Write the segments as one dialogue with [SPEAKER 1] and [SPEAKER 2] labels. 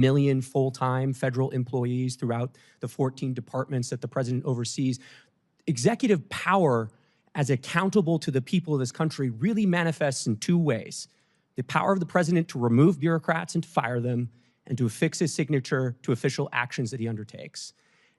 [SPEAKER 1] million full-time federal employees throughout the 14 departments that the president oversees. Executive power as accountable to the people of this country really manifests in two ways. The power of the president to remove bureaucrats and to fire them, and to affix his signature to official actions that he undertakes.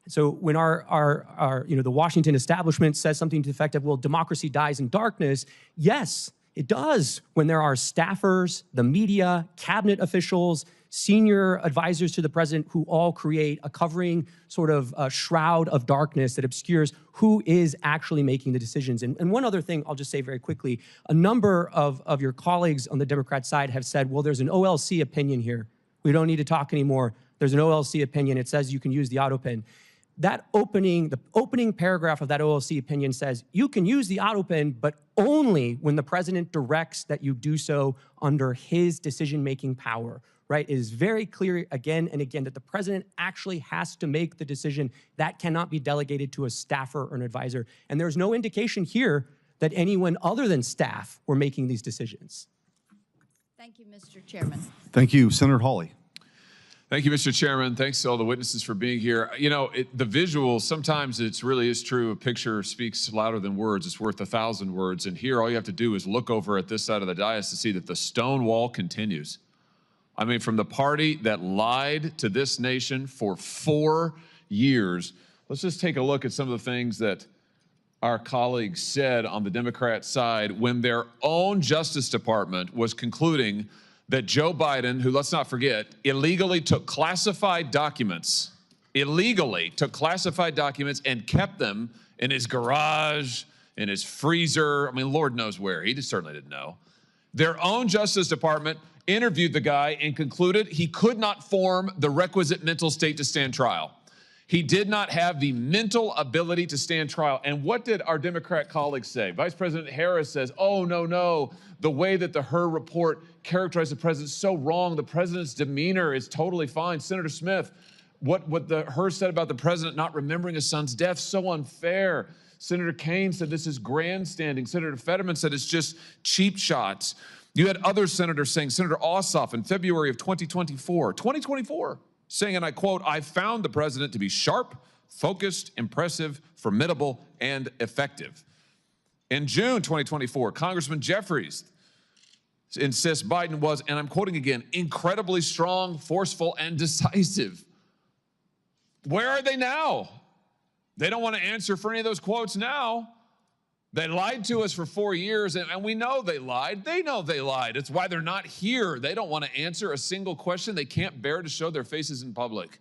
[SPEAKER 1] So when the Washington establishment says something to the effect of, well, democracy dies in darkness, yes, it does when there are staffers, the media, cabinet officials, senior advisors to the president who all create a covering sort of shroud of darkness that obscures who is actually making the decisions. And one other thing I'll just say very quickly, a number of your colleagues on the Democrat side have said, well, there's an OLC opinion here. We don't need to talk anymore. There's an OLC opinion. It says you can use the Autopen. The opening paragraph of that OLC opinion says you can use the Autopen, but only when the president directs that you do so under his decision-making power, right? It is very clear again and again that the president actually has to make the decision. That cannot be delegated to a staffer or an advisor. And there's no indication here that anyone other than staff were making these decisions.
[SPEAKER 2] Thank you, Mr. Chairman.
[SPEAKER 3] Thank you, Senator Hawley.
[SPEAKER 4] Thank you, Mr. Chairman. Thanks to all the witnesses for being here. You know, the visual, sometimes it really is true. A picture speaks louder than words. It's worth 1,000 words. And here, all you have to do is look over at this side of the dais to see that the stone wall continues. I mean, from the party that lied to this nation for 4 years, let's just take a look at some of the things that our colleagues said on the Democrat side when their own Justice Department was concluding that Joe Biden, who, let's not forget, illegally took classified documents and kept them in his garage, in his freezer. I mean, Lord knows where. He just certainly didn't know. Their own Justice Department interviewed the guy and concluded he could not form the requisite mental state to stand trial. He did not have the mental ability to stand trial. And what did our Democrat colleagues say? Vice President Harris says, oh, no, the way that the Hur report characterized the president is so wrong. The president's demeanor is totally fine. Senator Smith, what the Hur said about the president not remembering his son's death, so unfair. Senator Kaine said this is grandstanding. Senator Fetterman said it's just cheap shots. You had other senators saying, Senator Ossoff in February of 2024, saying, and I quote, I found the president to be sharp, focused, impressive, formidable, and effective. In June 2024, Congressman Jeffries insists Biden was, and I'm quoting again, incredibly strong, forceful, and decisive. Where are they now? They don't want to answer for any of those quotes now. They lied to us for 4 years, and we know they lied. They know they lied. It's why they're not here. They don't want to answer a single question. They can't bear to show their faces in public.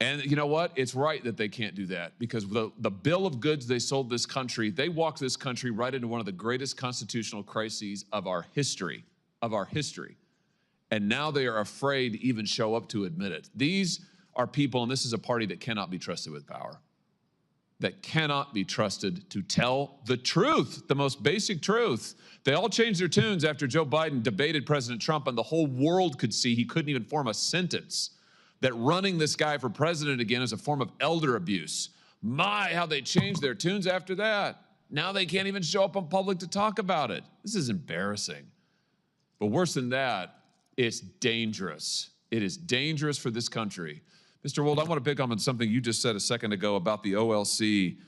[SPEAKER 4] And you know what? It's right that they can't do that, because the bill of goods they sold this country, they walked this country right into one of the greatest constitutional crises of our history, And now they are afraid to even show up to admit it. These are people, and this is a party that cannot be trusted with power, that cannot be trusted to tell the truth, the most basic truth. They all changed their tunes after Joe Biden debated President Trump, and the whole world could see he couldn't even form a sentence, that running this guy for president again is a form of elder abuse. My, how they changed their tunes after that. Now they can't even show up in public to talk about it. This is embarrassing. But worse than that, it's dangerous. It is dangerous for this country. Mr. Wold, I want to pick up on something you just said a second ago about the OLC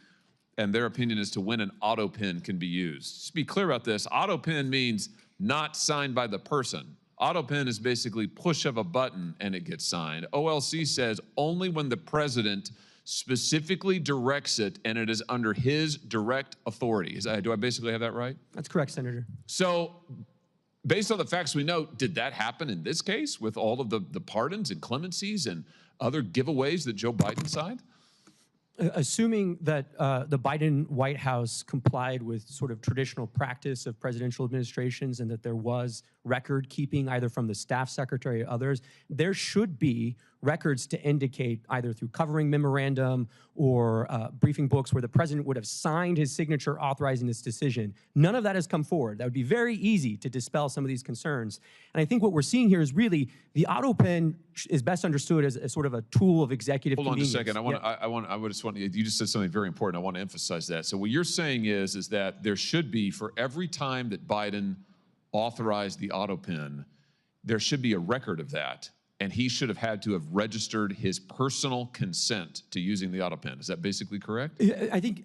[SPEAKER 4] and their opinion as to when an Autopen can be used. Just be clear about this. Autopen means not signed by the person. Autopen is basically push of a button and it gets signed. OLC says only when the president specifically directs it and it is under his direct authority. Do I basically have that right?
[SPEAKER 1] That's correct, Senator.
[SPEAKER 4] So based on the facts we know, did that happen in this case with all of the pardons and clemencies and other giveaways that Joe Biden signed?
[SPEAKER 1] Assuming that the Biden White House complied with sort of traditional practice of presidential administrations and that there was record keeping either from the staff secretary or others, there should be records to indicate either through covering memorandum or briefing books where the president would have signed his signature authorizing this decision. None of that has come forward. That would be very easy to dispel some of these concerns. And I think what we're seeing here is really the Autopen is best understood as a sort of a tool of executive convenience.
[SPEAKER 4] Hold on just a second. You just said something very important. I want to emphasize that. So what you're saying is that there should be, for every time that Biden authorized the Autopen, there should be a record of that. and he should have had to have registered his personal consent to using the Autopen. Is that basically correct?
[SPEAKER 1] I think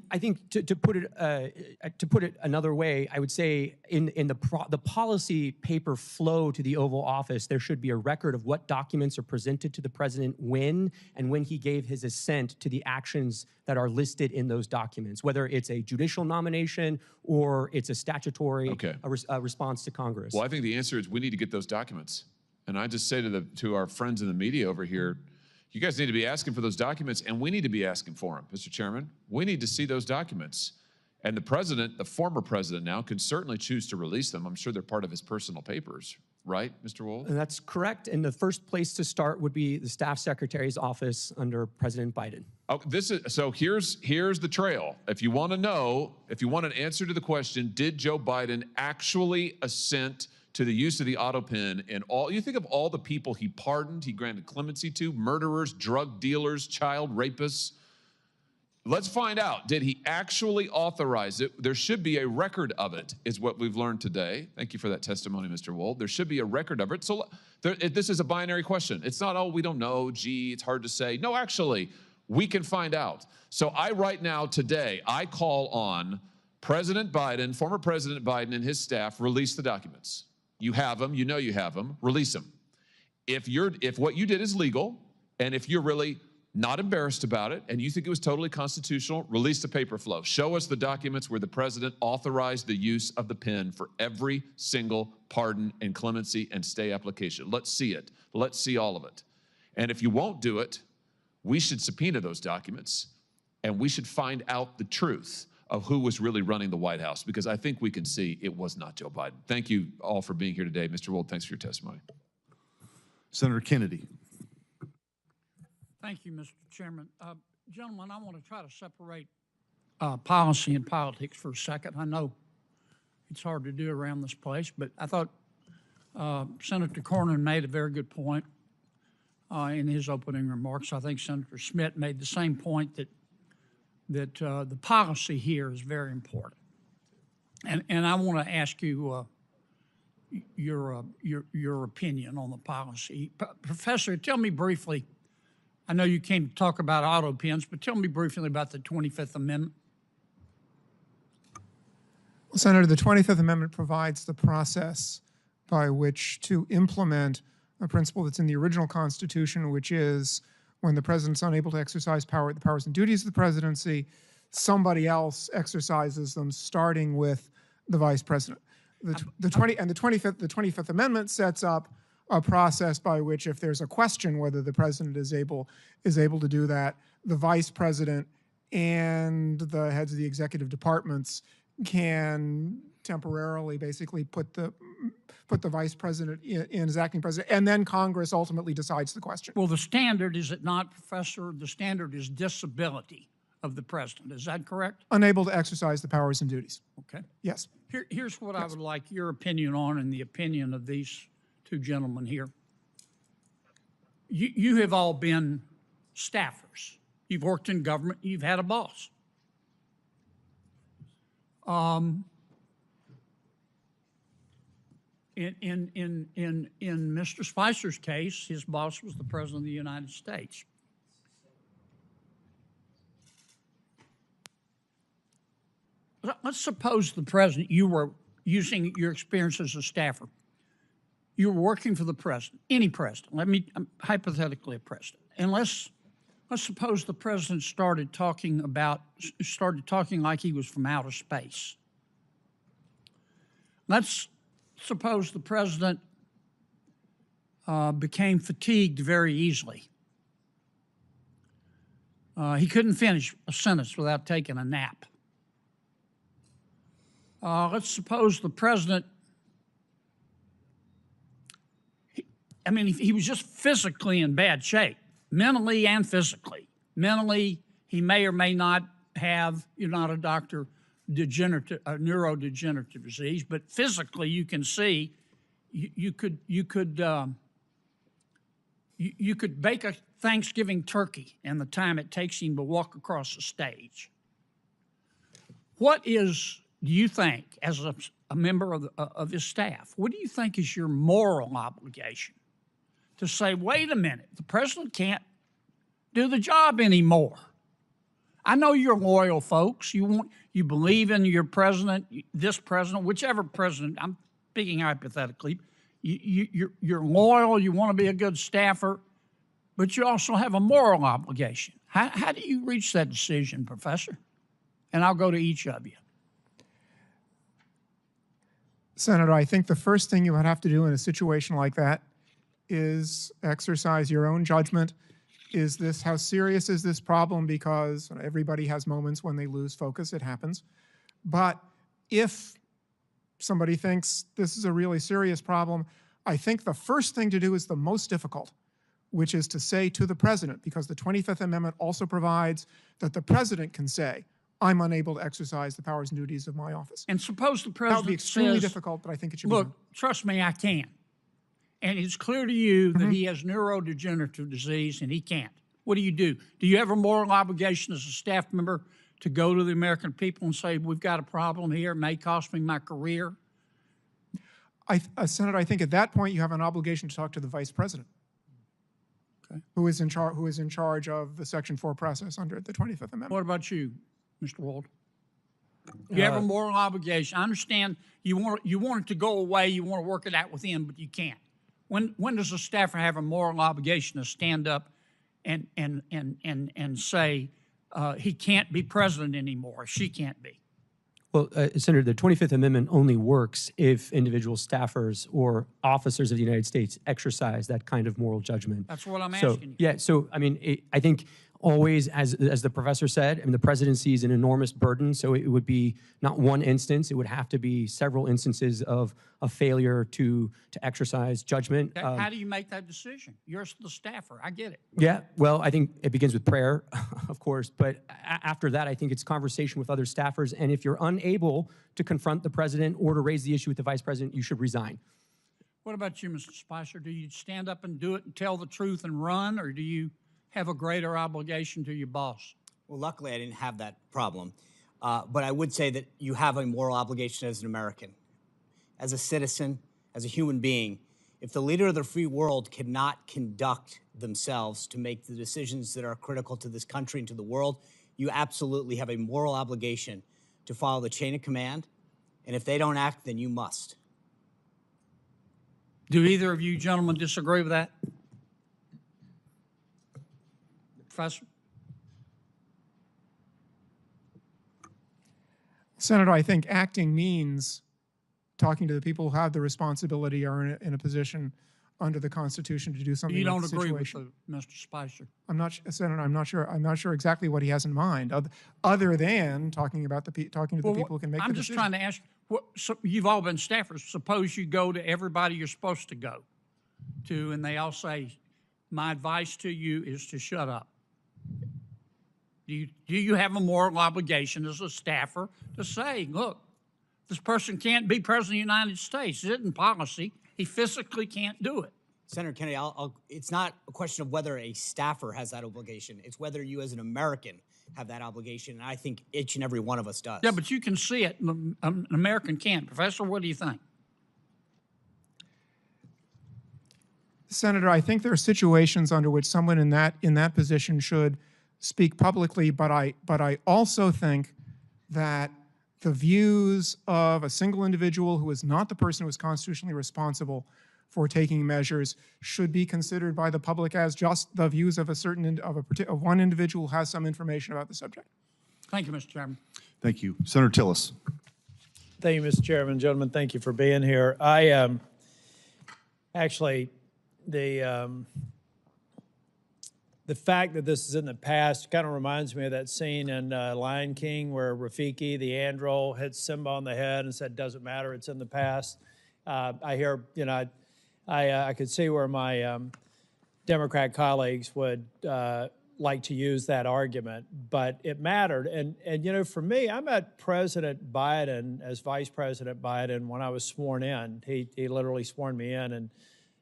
[SPEAKER 1] to put it another way, I would say in the policy paper flow to the Oval Office, there should be a record of what documents are presented to the president when he gave his assent to the actions that are listed in those documents, whether it's a judicial nomination or it's a statutory response to Congress.
[SPEAKER 4] Well, I think the answer is we need to get those documents. And I just say to our friends in the media over here, you guys need to be asking for those documents, and we need to be asking for them, Mr. Chairman. We need to see those documents. And the president, the former president now, can certainly choose to release them. I'm sure they're part of his personal papers, right, Mr. Wold?
[SPEAKER 1] And that's correct. And the first place to start would be the staff secretary's office under President Biden.
[SPEAKER 4] Oh, so here's the trail. If you want to know, if you want an answer to the question, did Joe Biden actually assent to the use of the Autopen and you think of all the people he pardoned, he granted clemency to, murderers, drug dealers, child rapists. Let's find out, did he actually authorize it? There should be a record of it, is what we've learned today. Thank you for that testimony, Mr. Wold. There should be a record of it. So this is a binary question. It's not, oh, we don't know, gee, it's hard to say. No, actually, we can find out. So right now, today, I call on President Biden, former President Biden and his staff, release the documents. You have them, you know you have them, release them. If what you did is legal, and if you're really not embarrassed about it, and you think it was totally constitutional, release the paper flow. Show us the documents where the president authorized the use of the pen for every single pardon and clemency and stay application. Let's see it. Let's see all of it. And if you won't do it, we should subpoena those documents, and we should find out the truth of who was really running the White House, because I think we can see it was not Joe Biden. Thank you all for being here today. Mr. Wold, thanks for your testimony.
[SPEAKER 3] Senator Kennedy.
[SPEAKER 5] Thank you, Mr. Chairman. Gentlemen, I want to try to separate policy and politics for a second. I know it's hard to do around this place, but I thought Senator Cornyn made a very good point in his opening remarks. I think Senator Schmidt made the same point that the policy here is very important. And I want to ask you your opinion on the policy. Professor, tell me briefly, I know you came to talk about auto pens, but tell me briefly about the 25th Amendment.
[SPEAKER 6] Well, Senator, the 25th Amendment provides the process by which to implement a principle that's in the original Constitution, which is when the president's unable to exercise the powers and duties of the presidency, somebody else exercises them, starting with the vice president. The 25th Amendment sets up a process by which, if there's a question whether the president is able to do that, the vice president and the heads of the executive departments can temporarily basically put the vice president in as acting president, and then Congress ultimately decides the question.
[SPEAKER 5] Well, the standard, is it not, Professor? The standard is disability of the president. Is that correct?
[SPEAKER 6] Unable to exercise the powers and duties.
[SPEAKER 5] Okay.
[SPEAKER 6] Yes.
[SPEAKER 5] Here's what I would like your opinion on, and the opinion of these two gentlemen here. You have all been staffers. You've worked in government. You've had a boss. In Mr. Spicer's case, his boss was the President of the United States. Let's suppose the president, you were using your experience as a staffer. You were working for the president, any president. Hypothetically a president. And let's suppose the president started talking like he was from outer space. Let's suppose the president became fatigued very easily. He couldn't finish a sentence without taking a nap. Let's suppose the president, he was just physically in bad shape, mentally and physically. Mentally, he may or may not have, you're not a doctor, neurodegenerative disease, but physically you can see you could bake a Thanksgiving turkey in the time it takes him to walk across the stage. What do you think, as a member of his staff, what do you think is your moral obligation to say, wait a minute, the president can't do the job anymore. I know you're loyal folks. You believe in your president, this president, whichever president. I'm speaking hypothetically. You're loyal. You want to be a good staffer, but you also have a moral obligation. How do you reach that decision, Professor? And I'll go to each of you.
[SPEAKER 6] Senator, I think the first thing you would have to do in a situation like that is exercise your own judgment. How serious is this problem? Because everybody has moments when they lose focus, it happens. But if somebody thinks this is a really serious problem, I think the first thing to do is the most difficult, which is to say to the president, because the 25th Amendment also provides that the president can say, I'm unable to exercise the powers and duties of my office.
[SPEAKER 5] And suppose the
[SPEAKER 6] That
[SPEAKER 5] president
[SPEAKER 6] would be extremely
[SPEAKER 5] says,
[SPEAKER 6] difficult, but I think it should be
[SPEAKER 5] look,
[SPEAKER 6] done.
[SPEAKER 5] trust me, I can. And it's clear to you that he has neurodegenerative disease and he can't. What do? Do you have a moral obligation as a staff member to go to the American people and say, we've got a problem here, it may cost me my career?
[SPEAKER 6] Senator, I think at that point you have an obligation to talk to the vice president, who is in charge of the Section 4 process under the 25th Amendment.
[SPEAKER 5] What about you, Mr. Wald? You have a moral obligation. I understand you want it to go away, you want to work it out with him, but you can't. When does a staffer have a moral obligation to stand up and say he can't be president anymore, she can't be?
[SPEAKER 1] Well, Senator, the 25th Amendment only works if individual staffers or officers of the United States exercise that kind of moral judgment.
[SPEAKER 5] That's what I'm asking you.
[SPEAKER 1] Yeah, so, I mean, I think always, as the professor said, I mean, the presidency is an enormous burden, so it would be not one instance, it would have to be several instances of a failure to exercise judgment.
[SPEAKER 5] How do you make that decision? You're the staffer, I get it.
[SPEAKER 1] Yeah, well, I think it begins with prayer, of course, but after that, I think it's conversation with other staffers, and if you're unable to confront the president or to raise the issue with the vice president, you should resign.
[SPEAKER 5] What about you, Mr. Spicer? Do you stand up and do it and tell the truth and run, or do you have a greater obligation to your boss?
[SPEAKER 7] Well, luckily I didn't have that problem, but I would say that you have a moral obligation as an American, as a citizen, as a human being. If the leader of the free world cannot conduct themselves to make the decisions that are critical to this country and to the world, you absolutely have a moral obligation to follow the chain of command, and if they don't act, then you must.
[SPEAKER 5] Do either of you gentlemen disagree with that? Professor?
[SPEAKER 6] Senator, I think acting means talking to the people who have the responsibility or in a position under the Constitution to do something.
[SPEAKER 5] You
[SPEAKER 6] about
[SPEAKER 5] don't
[SPEAKER 6] the
[SPEAKER 5] agree with
[SPEAKER 6] situation.
[SPEAKER 5] Mr. Spicer?
[SPEAKER 6] Senator, I'm not sure exactly what he has in mind, other than talking to the people who can make the decision.
[SPEAKER 5] I'm just trying to ask. So you've all been staffers. Suppose you go to everybody you're supposed to go to, and they all say, "My advice to you is to shut up." Do you have a moral obligation as a staffer to say, look, this person can't be president of the United States. It isn't policy. He physically can't do it.
[SPEAKER 7] Senator Kennedy, it's not a question of whether a staffer has that obligation. It's whether you as an American have that obligation, and I think each and every one of us does.
[SPEAKER 5] Yeah, but you can see it, and an American can't. Professor, what do you think?
[SPEAKER 6] Senator, I think there are situations under which someone in that position should speak publicly, but I also think that the views of a single individual who is not the person who is constitutionally responsible for taking measures should be considered by the public as just the views of of one individual who has some information about the subject.
[SPEAKER 5] Thank you, Mr. Chairman.
[SPEAKER 3] Thank you. Senator Tillis.
[SPEAKER 8] Thank you, Mr. Chairman. Gentlemen, thank you for being here. I actually, the fact that this is in the past kind of reminds me of that scene in Lion King where Rafiki, the andro, hits Simba on the head and said, doesn't matter, it's in the past. I hear, I could see where my Democrat colleagues would like to use that argument, but it mattered. And for me, I met President Biden as Vice President Biden when I was sworn in. He literally sworn me in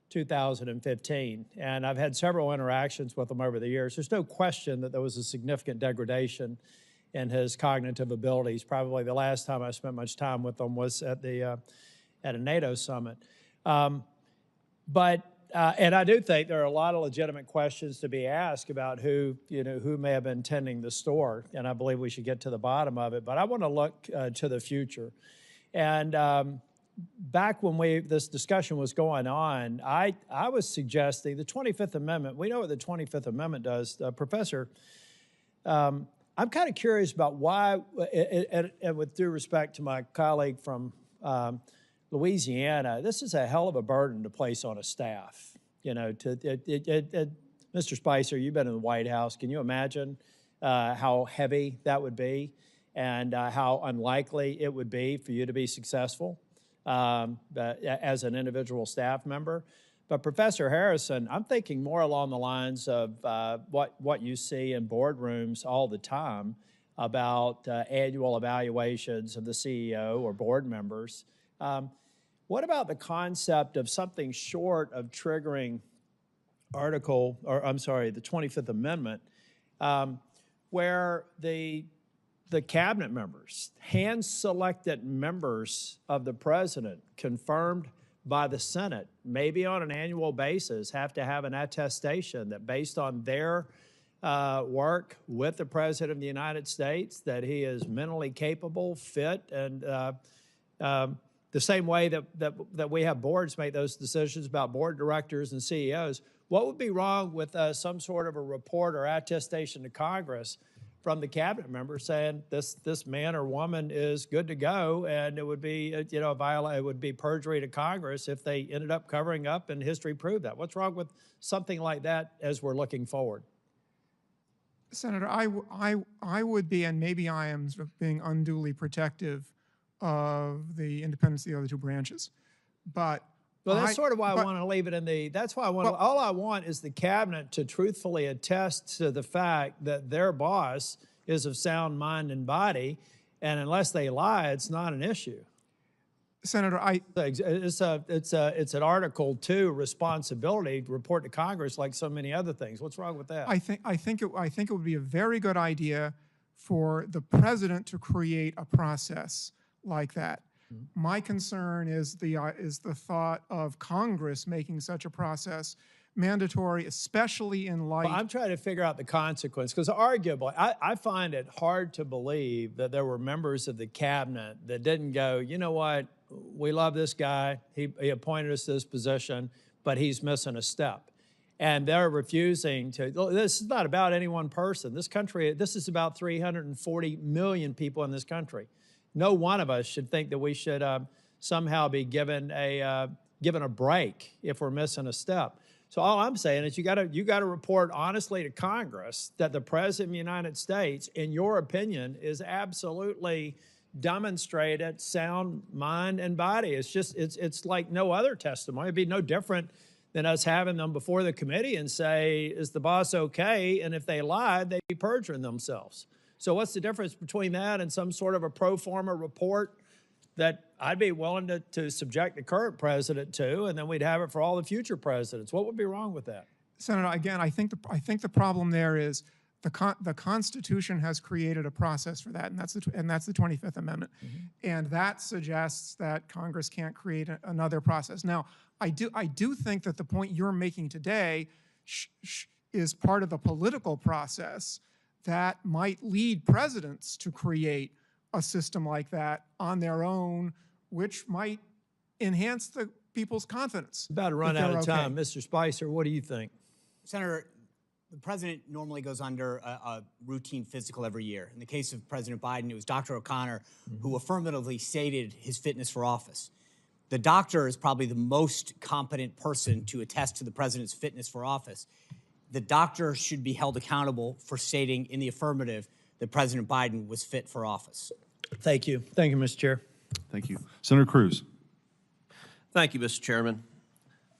[SPEAKER 8] 2015, and I've had several interactions with him over the years. There's no question that there was a significant degradation in his cognitive abilities. Probably the last time I spent much time with him was at a NATO summit. But And I do think there are a lot of legitimate questions to be asked about who may have been tending the store, and I believe we should get to the bottom of it. But I want to look to the future. And back when this discussion was going on, I was suggesting the 25th Amendment. We know what the 25th Amendment does. Professor, I'm kind of curious about why, and with due respect to my colleague from Louisiana, this is a hell of a burden to place on a staff. Mr. Spicer, you've been in the White House. Can you imagine how heavy that would be and how unlikely it would be for you to be successful as an individual staff member? But Professor Harrison, I'm thinking more along the lines of what you see in boardrooms all the time about annual evaluations of the CEO or board members. What about the concept of something short of triggering the 25th Amendment, where the cabinet members, hand-selected members of the president, confirmed by the Senate, maybe on an annual basis, have to have an attestation that based on their work with the President of the United States, that he is mentally capable, fit, and the same way that we have boards make those decisions about board directors and CEOs. What would be wrong with some sort of a report or attestation to Congress from the cabinet member saying this man or woman is good to go, and it would be it would be perjury to Congress if they ended up covering up and history proved that? What's wrong with something like that as we're looking forward?
[SPEAKER 6] Senator, I would be, and maybe I am sort of being unduly protective of the independence of the other two branches, but
[SPEAKER 8] well, that's sort of why I want to leave it in the. That's why I want. All I want is the cabinet to truthfully attest to the fact that their boss is of sound mind and body, and unless they lie, it's not an issue.
[SPEAKER 6] Senator,
[SPEAKER 8] it's an Article 2 responsibility to report to Congress like so many other things. What's wrong with that?
[SPEAKER 6] I think it would be a very good idea for the president to create a process like that. My concern is the thought of Congress making such a process mandatory, especially in light.
[SPEAKER 8] Well, I'm trying to figure out the consequence, because arguably, I find it hard to believe that there were members of the cabinet that didn't go, you know what, we love this guy, he appointed us to this position, but he's missing a step. And they're refusing to. This is not about any one person. This country, this is about 340 million people in this country. No one of us should think that we should somehow be given a break if we're missing a step. So all I'm saying is you got to report honestly to Congress that the President of the United States, in your opinion, is absolutely demonstrated sound mind and body. It's like no other testimony. It'd be no different than us having them before the committee and say, is the boss okay? And if they lied, they'd be perjuring themselves. So what's the difference between that and some sort of a pro forma report that I'd be willing to subject the current president to, and then we'd have it for all the future presidents? What would be wrong with that?
[SPEAKER 6] Senator, again, I think the problem there is the Constitution has created a process for that, and that's the 25th Amendment, and that suggests that Congress can't create another process. Now, I do think that the point you're making today is part of the political process that might lead presidents to create a system like that on their own, which might enhance the people's confidence.
[SPEAKER 8] About to run out of time. Mr. Spicer, what do you think?
[SPEAKER 7] Senator, the president normally goes under a routine physical every year. In the case of President Biden, it was Dr. O'Connor who affirmatively stated his fitness for office. The doctor is probably the most competent person to attest to the president's fitness for office. The doctor should be held accountable for stating in the affirmative that President Biden was fit for office.
[SPEAKER 8] Thank you. Thank you, Mr. Chair.
[SPEAKER 3] Thank you. Senator Cruz.
[SPEAKER 9] Thank you, Mr. Chairman.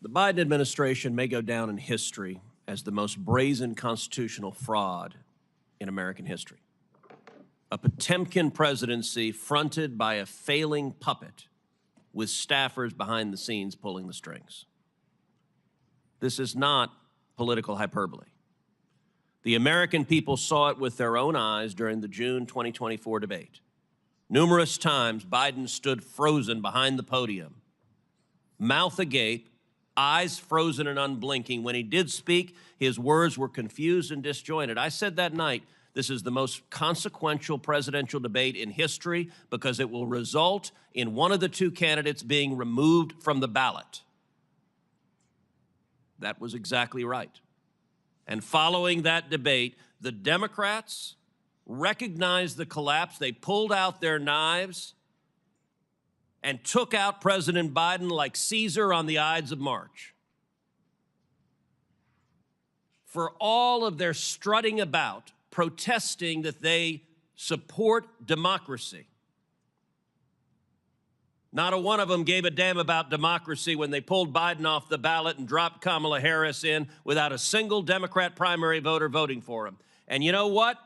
[SPEAKER 9] The Biden administration may go down in history as the most brazen constitutional fraud in American history. A Potemkin presidency fronted by a failing puppet with staffers behind the scenes pulling the strings. This is not political hyperbole. The American people saw it with their own eyes during the June 2024 debate. Numerous times, Biden stood frozen behind the podium, mouth agape, eyes frozen and unblinking. When he did speak, his words were confused and disjointed. I said that night, this is the most consequential presidential debate in history because it will result in one of the two candidates being removed from the ballot. That was exactly right. And following that debate, the Democrats recognized the collapse. They pulled out their knives and took out President Biden like Caesar on the Ides of March. For all of their strutting about, protesting that they support democracy, not a one of them gave a damn about democracy when they pulled Biden off the ballot and dropped Kamala Harris in without a single Democrat primary voter voting for him. And you know what?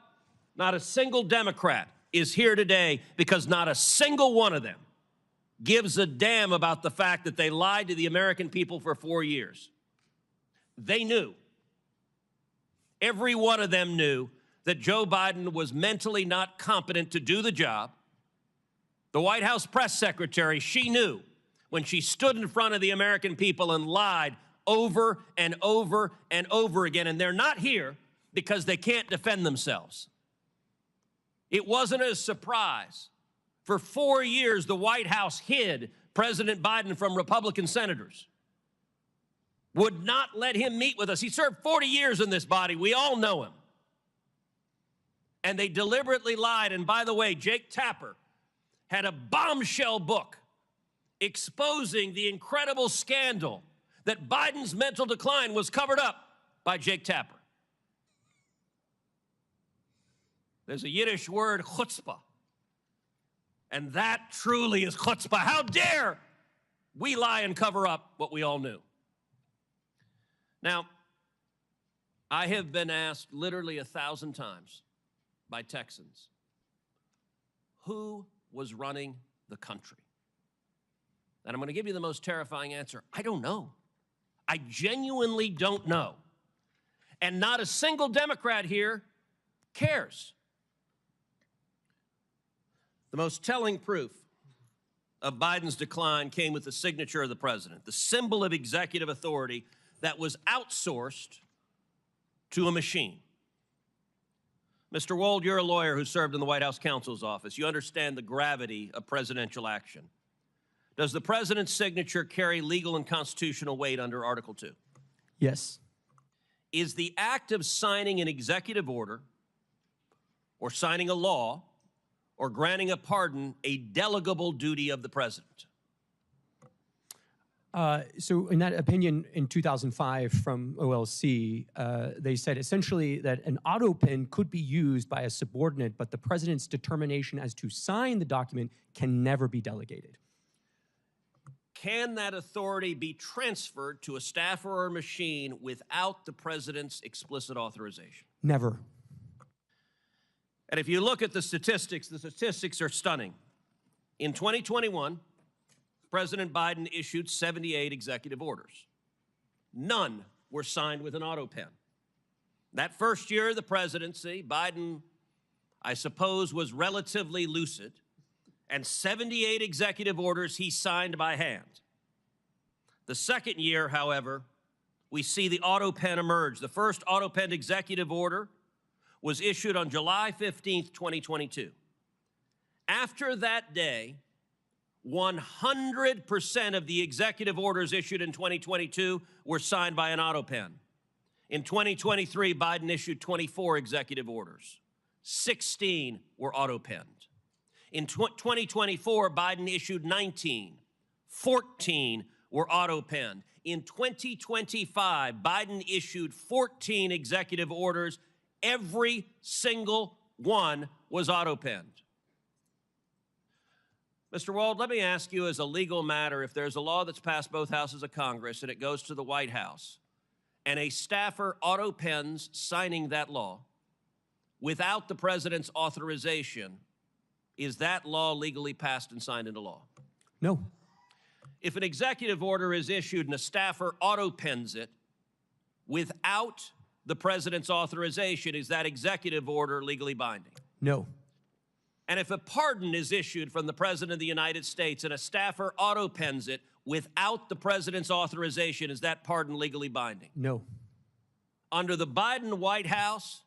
[SPEAKER 9] Not a single Democrat is here today because not a single one of them gives a damn about the fact that they lied to the American people for 4 years. They knew. Every one of them knew that Joe Biden was mentally not competent to do the job. The White House press secretary, she knew when she stood in front of the American people and lied over and over and over again. And they're not here because they can't defend themselves. It wasn't a surprise. For 4 years, the White House hid President Biden from Republican senators, would not let him meet with us. He served 40 years in this body. We all know him. And they deliberately lied. And by the way, Jake Tapper had a bombshell book exposing the incredible scandal that Biden's mental decline was covered up by Jake Tapper. There's a Yiddish word, chutzpah. And that truly is chutzpah. How dare we lie and cover up what we all knew? Now, I have been asked literally 1,000 times by Texans, who was running the country? And I'm going to give you the most terrifying answer. I don't know. I genuinely don't know. And not a single Democrat here cares. The most telling proof of Biden's decline came with the signature of the president, the symbol of executive authority that was outsourced to a machine. Mr. Wold, you're a lawyer who served in the White House counsel's office. You understand the gravity of presidential action. Does the president's signature carry legal and constitutional weight under Article 2?
[SPEAKER 1] Yes.
[SPEAKER 9] Is the act of signing an executive order or signing a law or granting a pardon a delegable duty of the president?
[SPEAKER 1] So in that opinion in 2005 from OLC, they said essentially that an Autopen could be used by a subordinate, but the president's determination as to sign the document can never be delegated.
[SPEAKER 9] Can that authority be transferred to a staffer or a machine without the president's explicit authorization?
[SPEAKER 1] Never.
[SPEAKER 9] And if you look at the statistics are stunning. In 2021, President Biden issued 78 executive orders. None were signed with an Autopen. That first year of the presidency, Biden, I suppose, was relatively lucid, and 78 executive orders he signed by hand. The second year, however, we see the Autopen emerge. The first Autopen executive order was issued on July 15th, 2022. After that day, 100% of the executive orders issued in 2022 were signed by an Autopen. In 2023, Biden issued 24 executive orders. 16 were Autopenned. In 2024, Biden issued 19. 14 were Autopenned. In 2025, Biden issued 14 executive orders. Every single one was Autopenned. Mr. Wald, let me ask you as a legal matter, if there's a law that's passed both houses of Congress and it goes to the White House, and a staffer Autopens signing that law without the president's authorization, is that law legally passed and signed into law?
[SPEAKER 1] No.
[SPEAKER 9] If an executive order is issued and a staffer Autopens it without the president's authorization, is that executive order legally binding?
[SPEAKER 1] No.
[SPEAKER 9] And if a pardon is issued from the President of the United States and a staffer Autopens it without the president's authorization, is that pardon legally binding?
[SPEAKER 1] No.
[SPEAKER 9] Under the Biden White House,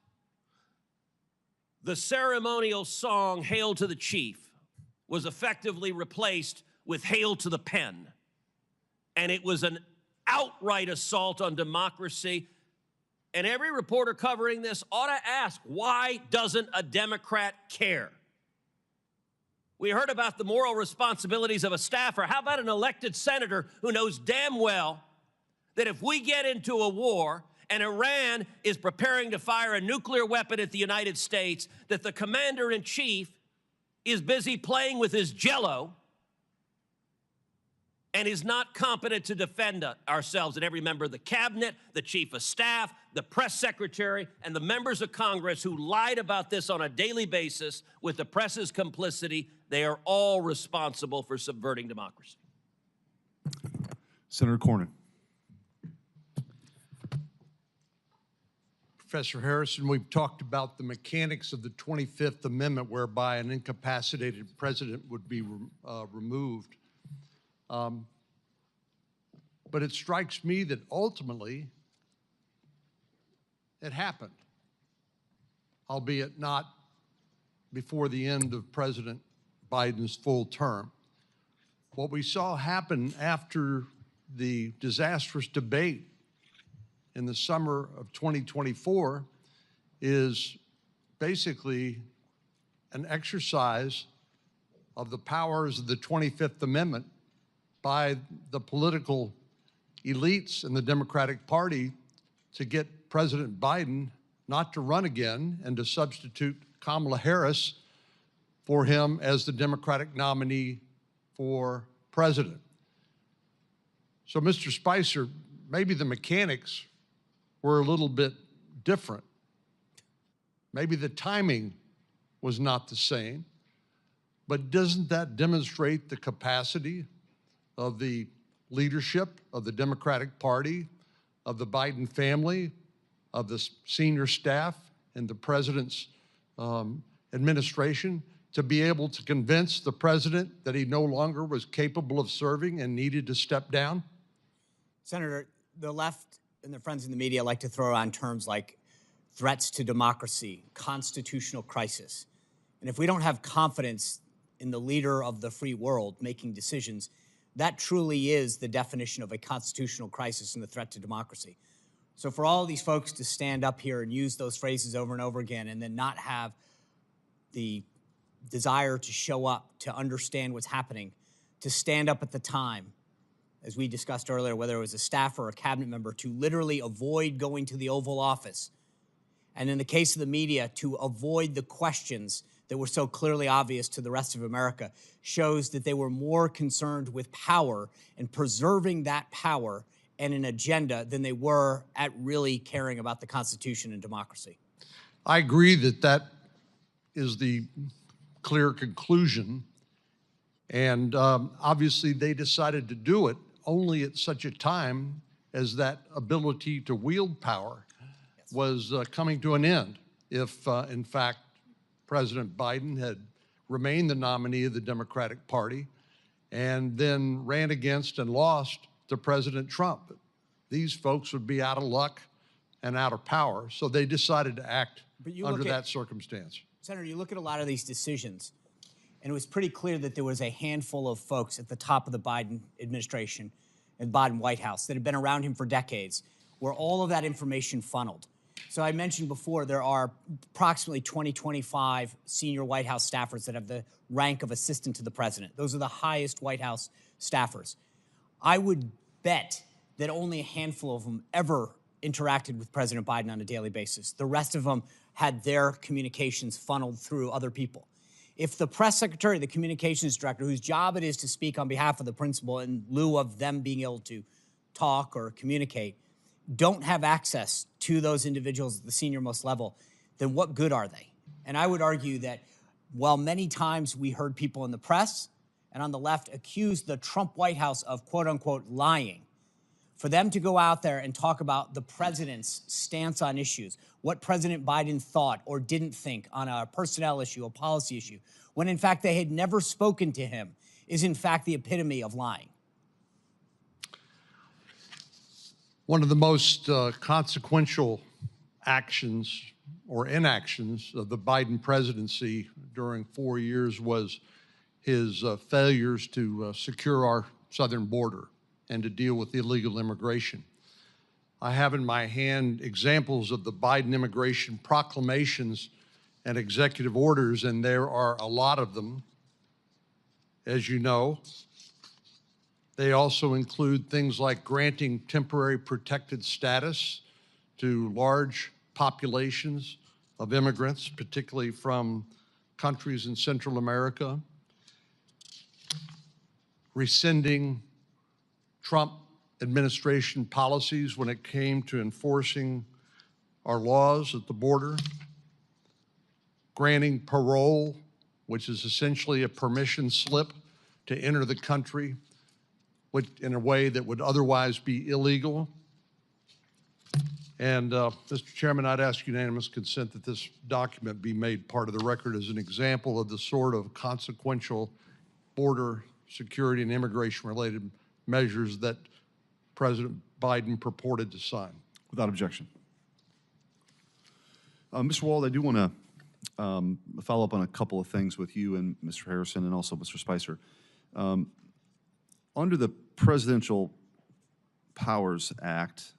[SPEAKER 9] the ceremonial song, Hail to the Chief, was effectively replaced with Hail to the Pen. And it was an outright assault on democracy. And every reporter covering this ought to ask, why doesn't a Democrat care? We heard about the moral responsibilities of a staffer. How about an elected senator who knows damn well that if we get into a war and Iran is preparing to fire a nuclear weapon at the United States, that the commander-in-chief is busy playing with his Jell-O and is not competent to defend ourselves? And every member of the cabinet, the chief of staff, the press secretary, and the members of Congress who lied about this on a daily basis with the press's complicity, they are all responsible for subverting democracy.
[SPEAKER 3] Senator Cornyn.
[SPEAKER 10] Professor Harrison, we've talked about the mechanics of the 25th Amendment whereby an incapacitated president would be removed. But it strikes me that ultimately it happened, albeit not before the end of President Biden's full term. What we saw happen after the disastrous debate in the summer of 2024 is basically an exercise of the powers of the 25th Amendment by the political elites in the Democratic Party to get President Biden not to run again and to substitute Kamala Harris for him as the Democratic nominee for president. So, Mr. Spicer, maybe the mechanics were a little bit different. Maybe the timing was not the same, but doesn't that demonstrate the capacity of the leadership of the Democratic Party, of the Biden family, of the senior staff and the president's administration to be able to convince the president that he no longer was capable of serving and needed to step down?
[SPEAKER 7] Senator, the left and their friends in the media like to throw around terms like threats to democracy, constitutional crisis. And if we don't have confidence in the leader of the free world making decisions, that truly is the definition of a constitutional crisis and a threat to democracy. So for all of these folks to stand up here and use those phrases over and over again and then not have the desire to show up, to understand what's happening, to stand up at the time, as we discussed earlier, whether it was a staffer or a cabinet member, to literally avoid going to the Oval Office. And in the case of the media, to avoid the questions that were so clearly obvious to the rest of America, shows that they were more concerned with power and preserving that power and an agenda than they were at really caring about the Constitution and democracy.
[SPEAKER 10] I agree that that is the clear conclusion. And obviously they decided to do it only at such a time as that ability to wield power was coming to an end. If, in fact, President Biden had remained the nominee of the Democratic Party and then ran against and lost to President Trump, these folks would be out of luck and out of power. So they decided to act under that circumstance.
[SPEAKER 7] Senator, you look at a lot of these decisions, and it was pretty clear that there was a handful of folks at the top of the Biden administration and Biden White House that had been around him for decades, where all of that information funneled. So I mentioned before, there are approximately 25 senior White House staffers that have the rank of assistant to the president. Those are the highest White House staffers. I would bet that only a handful of them ever interacted with President Biden on a daily basis. The rest of them had their communications funneled through other people. If the press secretary, the communications director, whose job it is to speak on behalf of the principal in lieu of them being able to talk or communicate, don't have access to those individuals at the senior-most level, then what good are they? And I would argue that while many times we heard people in the press and on the left accuse the Trump White House of quote-unquote lying, for them to go out there and talk about the president's stance on issues, what President Biden thought or didn't think on a personnel issue, a policy issue, when in fact they had never spoken to him, is in fact the epitome of lying.
[SPEAKER 10] One of the most consequential actions or inactions of the Biden presidency during 4 years was his failures to secure our southern border and to deal with illegal immigration. I have in my hand examples of the Biden immigration proclamations and executive orders, and there are a lot of them, as you know. They also include things like granting temporary protected status to large populations of immigrants, particularly from countries in Central America, rescinding Trump administration policies when it came to enforcing our laws at the border, granting parole, which is essentially a permission slip to enter the country in a way that would otherwise be illegal. And Mr. Chairman, I'd ask unanimous consent that this document be made part of the record as an example of the sort of consequential border security and immigration-related measures that President Biden purported to sign.
[SPEAKER 3] Without objection. Mr. Wald, I do want to follow up on a couple of things with you and Mr. Harrison and also Mr. Spicer. Under the Presidential Powers Act,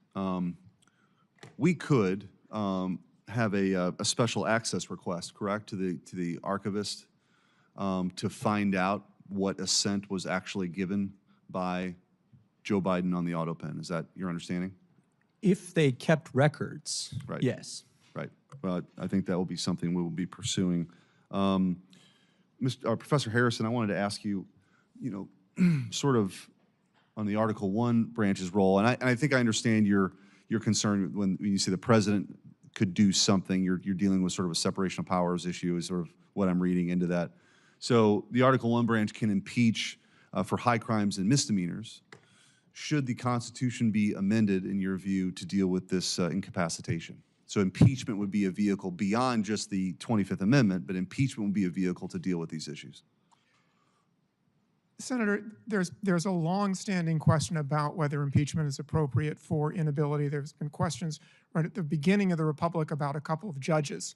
[SPEAKER 3] we could have a special access request, correct, to the archivist to find out what assent was actually given by Joe Biden on the Autopen. Is that your understanding?
[SPEAKER 1] If they kept records,
[SPEAKER 3] Right.
[SPEAKER 1] yes.
[SPEAKER 3] Right. Well, I think that will be something we will be pursuing. Professor Harrison, I wanted to ask you, sort of on the Article 1 branch's role, and I think I understand your concern when you say the president could do something. You're dealing with sort of a separation of powers issue is sort of what I'm reading into that. So the Article 1 branch can impeach for high crimes and misdemeanors. Should the Constitution be amended, in your view, to deal with this incapacitation? So impeachment would be a vehicle beyond just the 25th Amendment, but impeachment would be a vehicle to deal with these issues.
[SPEAKER 6] Senator, there's a long-standing question about whether impeachment is appropriate for inability. There's been questions right at the beginning of the Republic about a couple of judges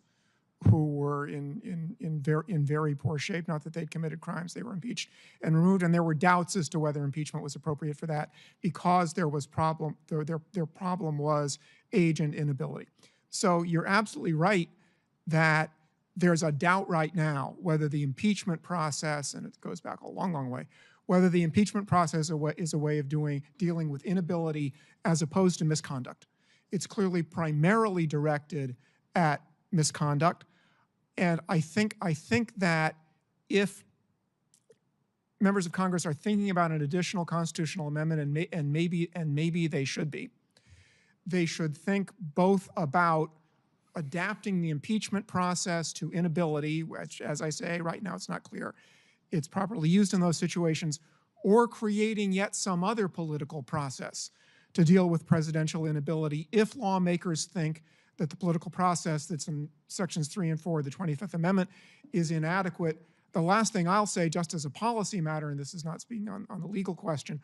[SPEAKER 6] who were in very poor shape. Not that they'd committed crimes; they were impeached and removed. And there were doubts as to whether impeachment was appropriate for that because there was their problem was age and inability. So you're absolutely right that there's a doubt right now whether the impeachment process, and it goes back a long, long way, whether the impeachment process is a way of dealing with inability as opposed to misconduct. It's clearly primarily directed at misconduct, and I think that if members of Congress are thinking about an additional constitutional amendment, and maybe they should be, they should think both about adapting the impeachment process to inability, which, as I say, right now it's not clear it's properly used in those situations, or creating yet some other political process to deal with presidential inability if lawmakers think that the political process that's in Sections 3 and 4 of the 25th Amendment is inadequate. The last thing I'll say, just as a policy matter, and this is not speaking on the legal question,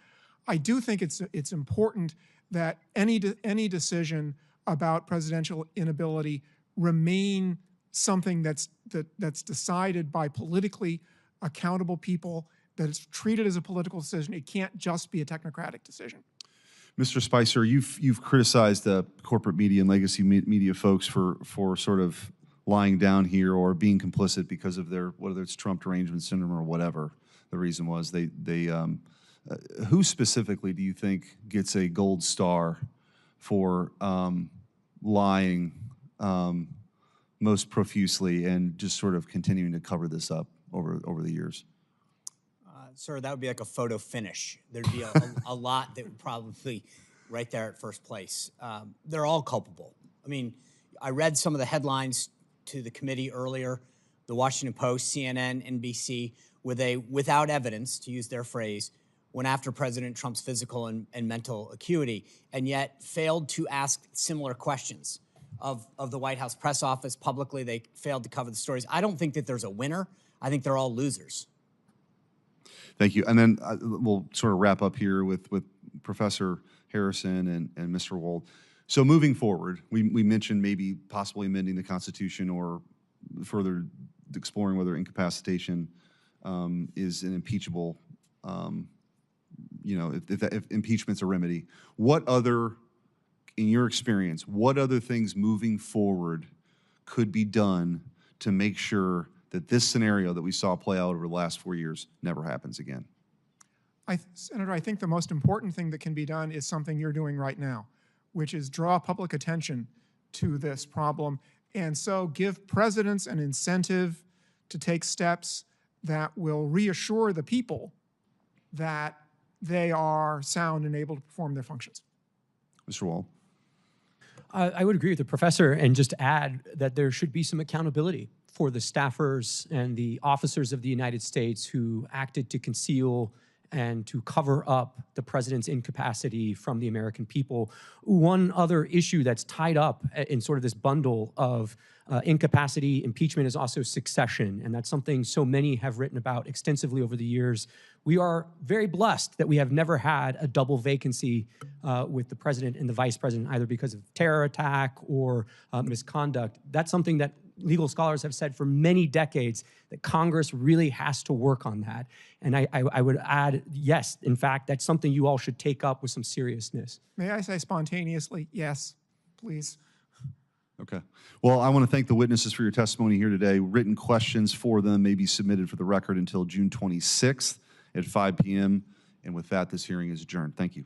[SPEAKER 6] I do think it's important that any decision about presidential inability remain something that's decided by politically accountable people, that it's treated as a political decision. It can't just be a technocratic decision.
[SPEAKER 3] Mr. Spicer, you've criticized the corporate media and legacy media folks for sort of lying down here or being complicit because of their, whether it's Trump derangement syndrome or whatever the reason was. Who specifically do you think gets a gold star for lying most profusely and just sort of continuing to cover this up over the years?
[SPEAKER 7] Sir, that would be like a photo finish. There'd be a lot that would probably right there at first place. They're all culpable. I mean, I read some of the headlines to the committee earlier, the Washington Post, CNN, NBC, where they, without evidence, to use their phrase, went after President Trump's physical and mental acuity, and yet failed to ask similar questions of the White House press office publicly. They failed to cover the stories. I don't think that there's a winner. I think they're all losers.
[SPEAKER 3] Thank you. And then we'll sort of wrap up here with Professor Harrison and Mr. Wold. So moving forward, we mentioned maybe possibly amending the Constitution or further exploring whether incapacitation is an impeachable, if impeachment's a remedy. What other, in your experience, what other things moving forward could be done to make sure that this scenario that we saw play out over the last 4 years never happens again?
[SPEAKER 6] Senator, I think the most important thing that can be done is something you're doing right now, which is draw public attention to this problem, and so give presidents an incentive to take steps that will reassure the people that they are sound and able to perform their functions.
[SPEAKER 3] Mr. Wall.
[SPEAKER 1] I would agree with the professor and just add that there should be some accountability for the staffers and the officers of the United States who acted to conceal and to cover up the president's incapacity from the American people. One other issue that's tied up in sort of this bundle of incapacity, impeachment, is also succession, and that's something so many have written about extensively over the years. We are very blessed that we have never had a double vacancy with the president and the vice president, either because of terror attack or misconduct. That's something that legal scholars have said for many decades, that Congress really has to work on that. And I would add, yes, in fact, that's something you all should take up with some seriousness.
[SPEAKER 6] May I say spontaneously, yes, please?
[SPEAKER 3] Okay. Well, I want to thank the witnesses for your testimony here today. Written questions for them may be submitted for the record until June 26th at 5 p.m. And with that, this hearing is adjourned. Thank you.